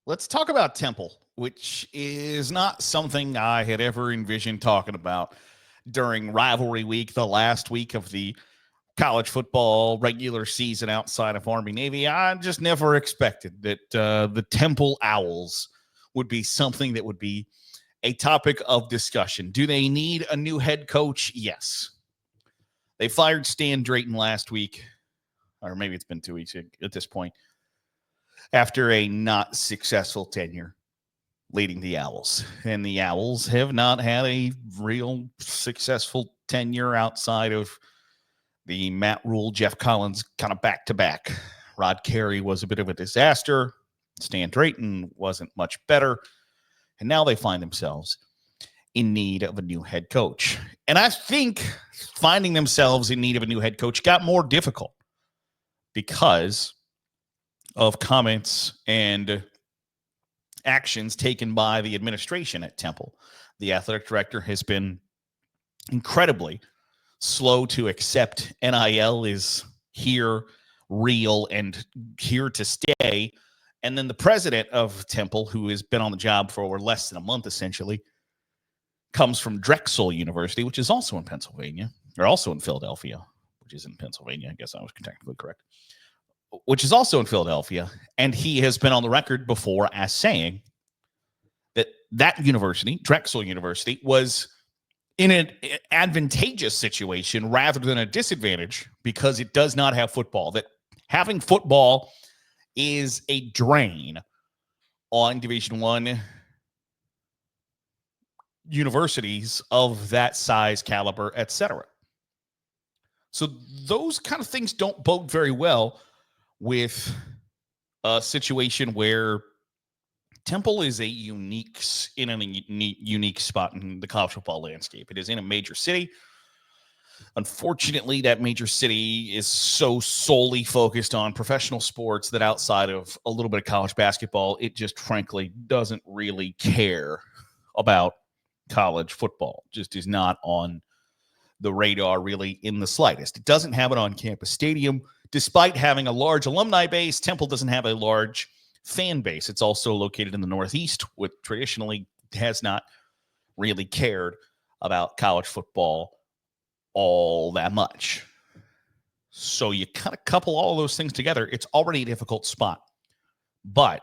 Let's talk about Temple, which is not something I had ever envisioned talking about during rivalry week, the last week of the college football regular season outside of Army Navy. I just never expected that the Temple Owls would be something that would be a topic of discussion. Do they need a new head coach? Yes. They fired Stan Drayton last week, or maybe it's been 2 weeks at this point, after a not successful tenure leading the Owls. And the Owls have not had a real successful tenure outside of the Matt Rule, Jeff Collins kind of back-to-back. Rod Carey was a bit of a disaster. Stan Drayton wasn't much better. And now they find themselves in need of a new head coach. And I think finding themselves in need of a new head coach got more difficult because of comments and actions taken by the administration at Temple. The athletic director has been incredibly slow to accept NIL is here, real, and here to stay. And then the president of Temple, who has been on the job for less than a month, essentially, comes from Drexel University, which is also in Pennsylvania, or also in Philadelphia, which is in Pennsylvania. I guess I was technically correct. Which is also in Philadelphia, and he has been on the record before as saying that university, Drexel University, was in an advantageous situation rather than a disadvantage because it does not have football, that having football is a drain on Division I universities of that size, caliber, etc. So those kind of things don't bode very well with a situation where Temple is unique spot in the college football landscape. It is in a major city. Unfortunately, that major city is so solely focused on professional sports that outside of a little bit of college basketball, it just frankly doesn't really care about college football. Just is not on the radar really in the slightest. It doesn't have an on-campus stadium. Despite having a large alumni base, Temple doesn't have a large fan base. It's also located in the Northeast, which traditionally has not really cared about college football all that much. So you kind of couple all those things together, it's already a difficult spot. But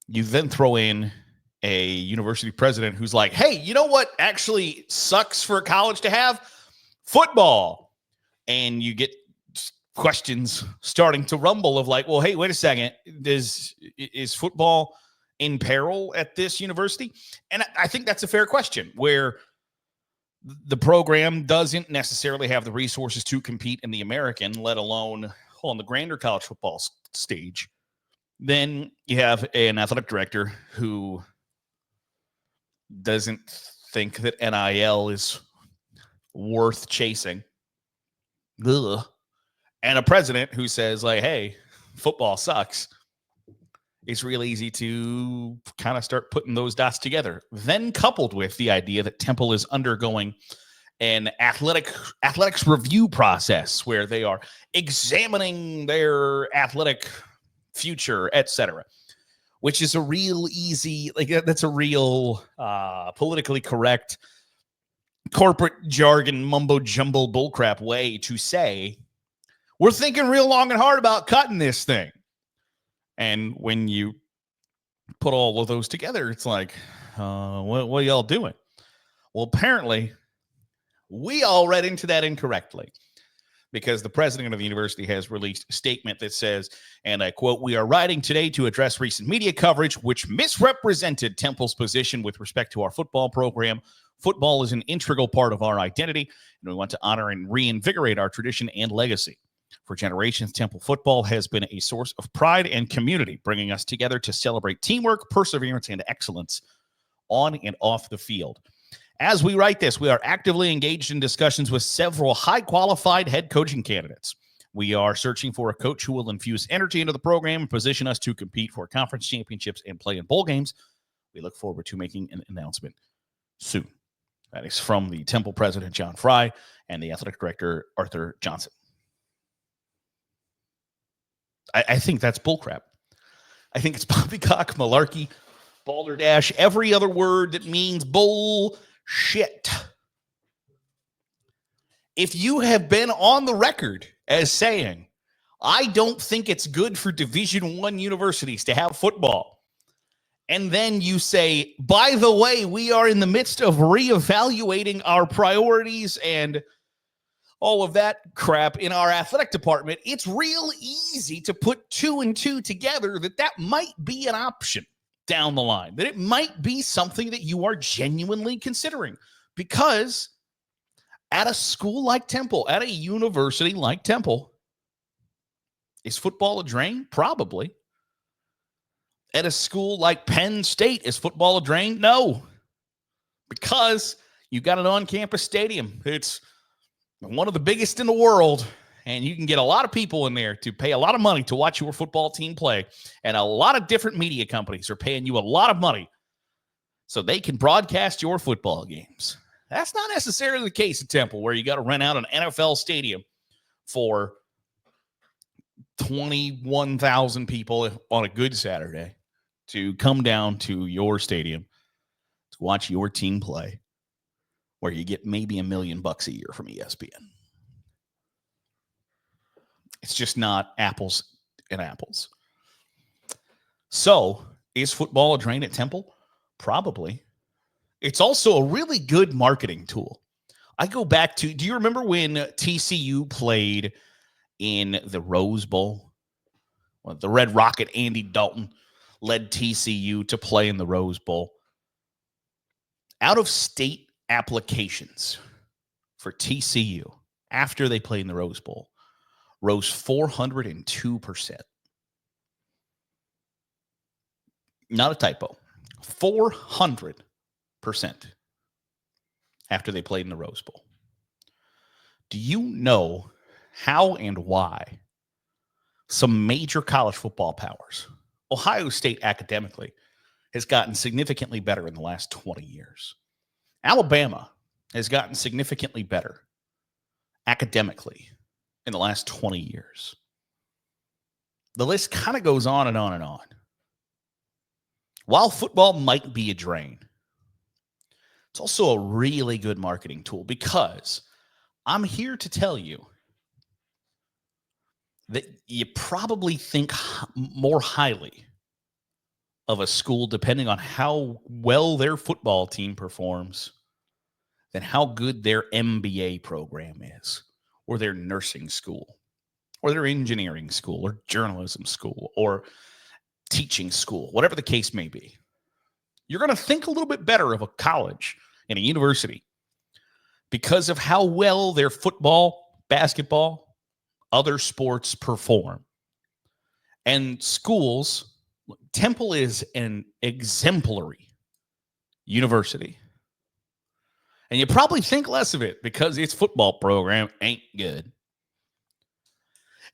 you then throw in a university president who's like, hey, you know what actually sucks for college to have? Football. And you get questions starting to rumble of like, well, hey, wait a second. Is football in peril at this university? And I think that's a fair question, where the program doesn't necessarily have the resources to compete in the American, let alone on the grander college football stage. Then you have an athletic director who doesn't think that NIL is worth chasing. Ugh. And a president who says, like, hey, football sucks. It's real easy to kind of start putting those dots together. Then coupled with the idea that Temple is undergoing an athletics review process where they are examining their athletic future, etc., which is a real easy, like that's a real politically correct corporate jargon mumbo jumbo bullcrap way to say, we're thinking real long and hard about cutting this thing. And when you put all of those together, it's like, what are y'all doing? Well, apparently, we all read into that incorrectly, because the president of the university has released a statement that says, and I quote, "We are writing today to address recent media coverage which misrepresented Temple's position with respect to our football program. Football is an integral part of our identity, and we want to honor and reinvigorate our tradition and legacy. For generations, Temple football has been a source of pride and community, bringing us together to celebrate teamwork, perseverance, and excellence on and off the field. As we write this, we are actively engaged in discussions with several high-qualified head coaching candidates. We are searching for a coach who will infuse energy into the program and position us to compete for conference championships and play in bowl games. We look forward to making an announcement soon." That is from the Temple president, John Fry, and the athletic director, Arthur Johnson. I think that's bullcrap. I think it's poppycock, malarkey, balderdash, every other word that means bullshit. If you have been on the record as saying, I don't think it's good for Division I universities to have football, and then you say, by the way, we are in the midst of reevaluating our priorities and all of that crap in our athletic department, it's real easy to put 2 and 2 together that might be an option down the line, that it might be something that you are genuinely considering. Because at a school like Temple, at a university like Temple, is football a drain? Probably. At a school like Penn State, is football a drain? No. Because you got an on-campus stadium. It's one of the biggest in the world, and you can get a lot of people in there to pay a lot of money to watch your football team play, and a lot of different media companies are paying you a lot of money so they can broadcast your football games. That's not necessarily the case at Temple, where you got to rent out an NFL stadium for 21,000 people on a good Saturday to come down to your stadium to watch your team play, where you get maybe $1 million a year from ESPN. It's just not apples and apples. So, is football a drain at Temple? Probably. It's also a really good marketing tool. I go back to, do you remember when TCU played in the Rose Bowl? Well, the Red Rocket, Andy Dalton, led TCU to play in the Rose Bowl. Out of state applications for TCU after they played in the Rose Bowl rose 402%. Not a typo. 400% after they played in the Rose Bowl. Do you know how and why some major college football powers, Ohio State academically, has gotten significantly better in the last 20 years? Alabama has gotten significantly better academically in the last 20 years. The list kind of goes on and on and on. While football might be a drain, it's also a really good marketing tool, because I'm here to tell you that you probably think more highly of a school depending on how well their football team performs than how good their MBA program is, or their nursing school, or their engineering school, or journalism school, or teaching school, whatever the case may be. You're going to think a little bit better of a college and a university because of how well their football, basketball, other sports perform. And schools, Temple is an exemplary university. And you probably think less of it because its football program ain't good.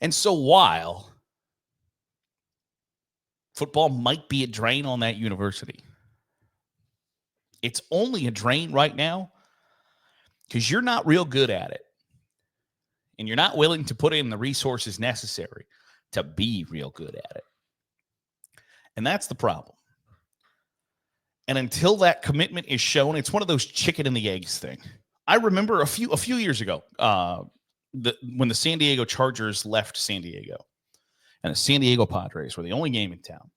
And so while football might be a drain on that university, it's only a drain right now because you're not real good at it. And you're not willing to put in the resources necessary to be real good at it. And that's the problem. And until that commitment is shown, it's one of those chicken and the eggs thing. I remember a few years ago, when the San Diego Chargers left San Diego and the San Diego Padres were the only game in town.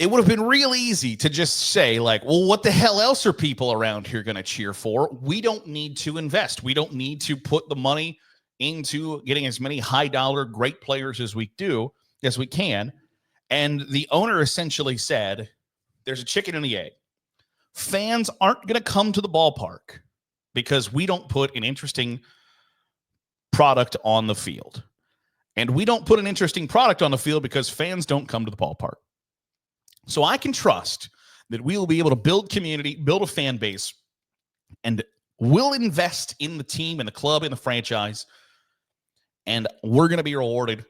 It would have been real easy to just say, like, well, what the hell else are people around here going to cheer for? We don't need to invest. We don't need to put the money into getting as many high-dollar great players as we can. And the owner essentially said, there's a chicken and the egg. Fans aren't going to come to the ballpark because we don't put an interesting product on the field. And we don't put an interesting product on the field because fans don't come to the ballpark. So I can trust that we will be able to build community, build a fan base, and we'll invest in the team and the club and the franchise, and we're going to be rewarded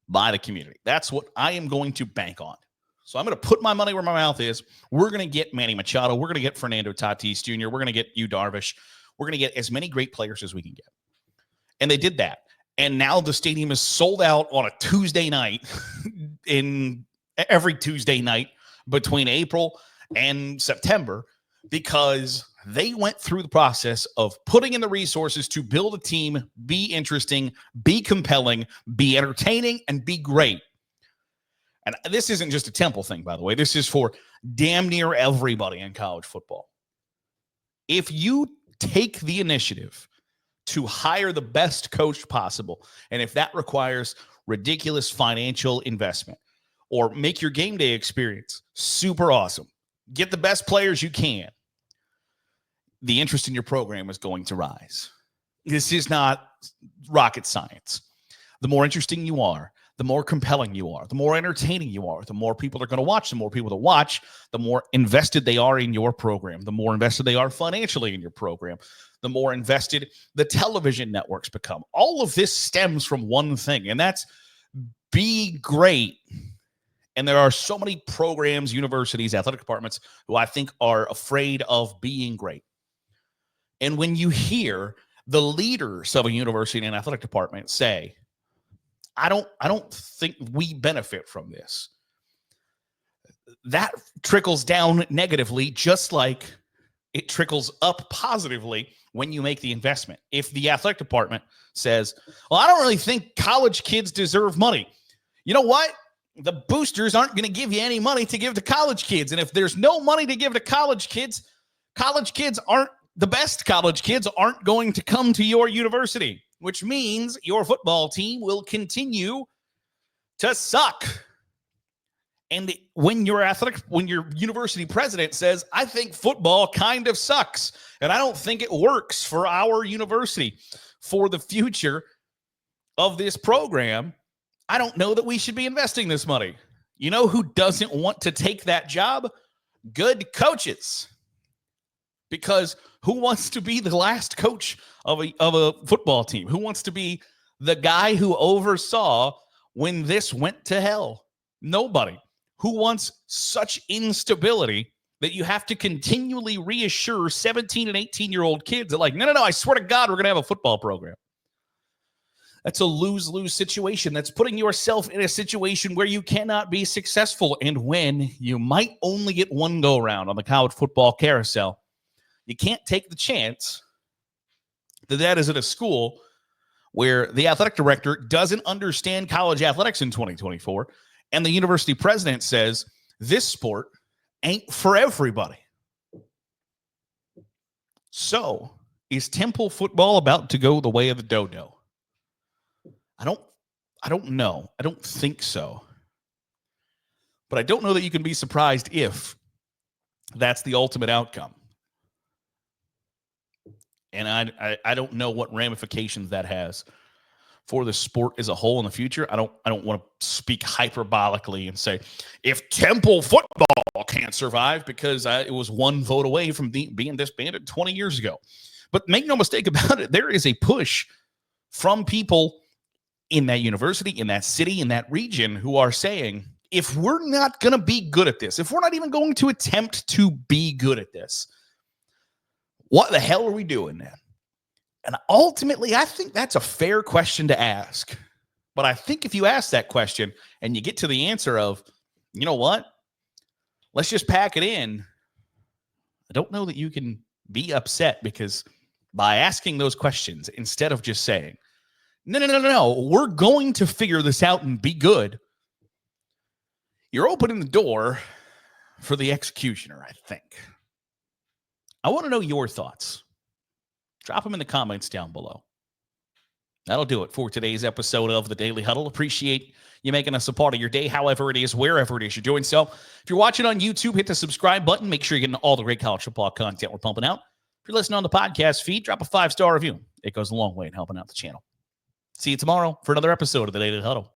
by the community. That's what I am going to bank on. So I'm going to put my money where my mouth is. We're going to get Manny Machado. We're going to get Fernando Tatis Jr. We're going to get Yu Darvish. We're going to get as many great players as we can get. And they did that. And now the stadium is sold out on a Tuesday night in every Tuesday night between April and September, because they went through the process of putting in the resources to build a team, be interesting, be compelling, be entertaining, and be great. And this isn't just a Temple thing, by the way. This is for damn near everybody in college football. If you take the initiative to hire the best coach possible, and if that requires ridiculous financial investment, or make your game day experience super awesome, get the best players you can, the interest in your program is going to rise. This is not rocket science. The more interesting you are, the more compelling you are, the more entertaining you are, the more people are going to watch. The more people that watch, the more invested they are in your program, the more invested they are financially in your program, the more invested the television networks become. All of this stems from one thing, and that's be great. And there are so many programs, universities, athletic departments who I think are afraid of being great. And when you hear the leaders of a university and athletic department say, I don't think we benefit from this, that trickles down negatively, just like it trickles up positively when you make the investment. If the athletic department says, well, I don't really think college kids deserve money. You know what? The boosters aren't going to give you any money to give to college kids. And if there's no money to give to college kids aren't the best college kids aren't going to come to your university, which means your football team will continue to suck. And when your university president says, I think football kind of sucks, and I don't think it works for our university, for the future of this program, I don't know that we should be investing this money. You know who doesn't want to take that job? Good coaches. Because who wants to be the last coach of a football team? Who wants to be the guy who oversaw when this went to hell? Nobody. Who wants such instability that you have to continually reassure 17 and 18-year-old kids that, like, no, I swear to God, we're going to have a football program. That's a lose-lose situation. That's putting yourself in a situation where you cannot be successful. And when you might only get one go-round on the college football carousel, you can't take the chance that is at a school where the athletic director doesn't understand college athletics in 2024, and the university president says, this sport ain't for everybody. So, is Temple football about to go the way of the Dodo? I don't know. I don't think so. But I don't know that you can be surprised if that's the ultimate outcome. And I don't know what ramifications that has for the sport as a whole in the future. I don't want to speak hyperbolically and say, if Temple football can't survive, because it was one vote away from being disbanded 20 years ago. But make no mistake about it, there is a push from people in that university, in that city, in that region, who are saying, if we're not going to be good at this, if we're not even going to attempt to be good at this, what the hell are we doing then? And ultimately, I think that's a fair question to ask. But I think if you ask that question and you get to the answer of, you know what, let's just pack it in, I don't know that you can be upset, because by asking those questions, instead of just saying, no, we're going to figure this out and be good, you're opening the door for the executioner, I think. I want to know your thoughts. Drop them in the comments down below. That'll do it for today's episode of the Daily Huddle. Appreciate you making us a part of your day, however it is, wherever it is you're doing so. If you're watching on YouTube, hit the subscribe button. Make sure you're getting all the great college football content we're pumping out. If you're listening on the podcast feed, drop a 5-star review. It goes a long way in helping out the channel. See you tomorrow for another episode of the Daily Huddle.